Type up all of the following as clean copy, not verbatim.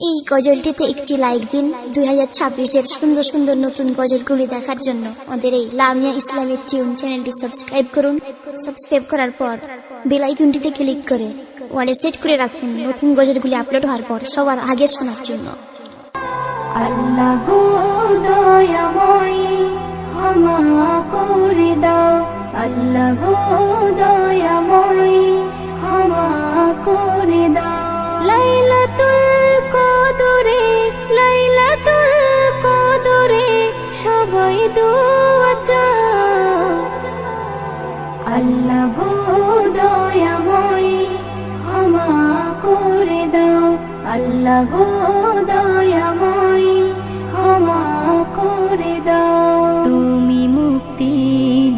এই গজলটিতে একটি লাইক দিন। 2026-এর সুন্দর সুন্দর নতুন গজলগুলি দেখার জন্য আমাদের এই লামিয়া ইসলামিক টিউন চ্যানেলটি সাবস্ক্রাইব করুন। সাবস্ক্রাইব করার পর বেল আইকনটিতে ক্লিক করে ওয়ালে সেট করে রাখুন নতুন গজলগুলি আপলোড হওয়ার পর সবার আগে শোনার জন্য। আল্লাহ গো দয়াময় ক্ষমা করে দাও, আল্লাহ গো দয়াময় ক্ষমা করে দাও। লাইলাতুল কদরে, লাইলাতুল কদরে সবাই দোয়া চাও। আল্লাহ গো দয়াময় ক্ষমা করে দাও, আল্লাহ গো দয়াময় ক্ষমা করে দাও। তুমি মুক্তি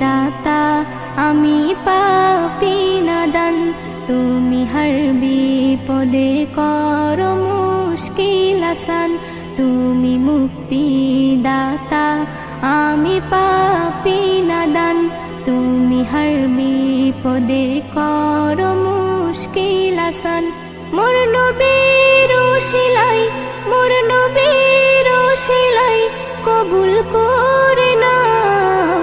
দাতা, আমি পাপী নাদান, তুমি হর বিপদে করো মুশকিল আসান। তুমি মুক্তি দাতা, আমি পাপী নাদান, তুমি হর বিপদে করো মুশকিল আসান। মোর নবীর ওসিলাই, মোর নবীর ওসিলাই কবুল করে নাও।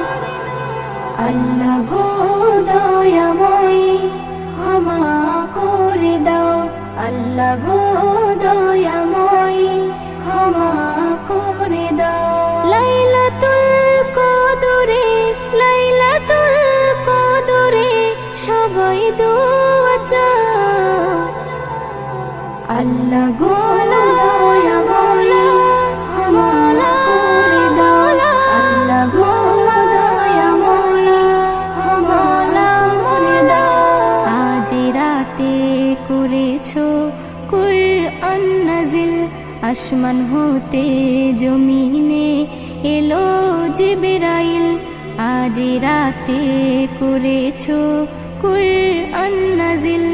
আল্লাহ গো দয়াময় ক্ষমা করে দাও, আল্লাহ গো দয়াময় ক্ষমা করে দাও। লাইলাতুল কদরে, লাইলাতুল কদরে সবাই দোয়া চাও। আল্লাহ গো দয়াময় ক্ষমা করে দাও, আল্লাহ গো দয়াময় ক্ষমা করে দাও। আজ রাতে করেছো কুরআন নাজিল, আসমান হতে জমিনে এলো জিবরাইল। আজ রাতে করেছো কুরআন নাজিল,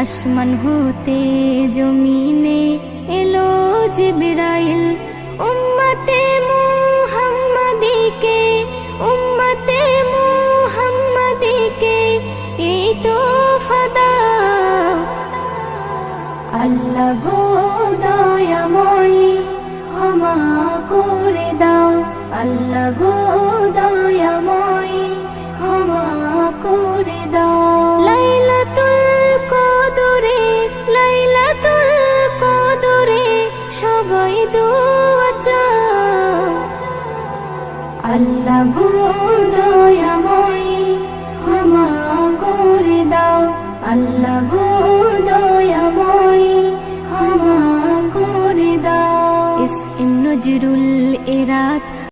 আসমান হতে জমিনে এলো জিবরাইল। উম্মতে মুহাম্মাদিকে, উম্মতে মুহাম্মাদিকে এই তোফা দাও। আল্লাহ গো দয়াময় ক্ষমা করে দাও, আল্লাহ গো দয়াময় ক্ষমা করে দাও। লাইলাতুল কদরে, লাইলাতুল কদরে সবাই দোয়া চাও। আল্লাহ গো দয়াময় ক্ষমা করে দাও, আল্লাহ গো দয়াময় ক্ষমা করে দাও। ইসম নজরুল এরাত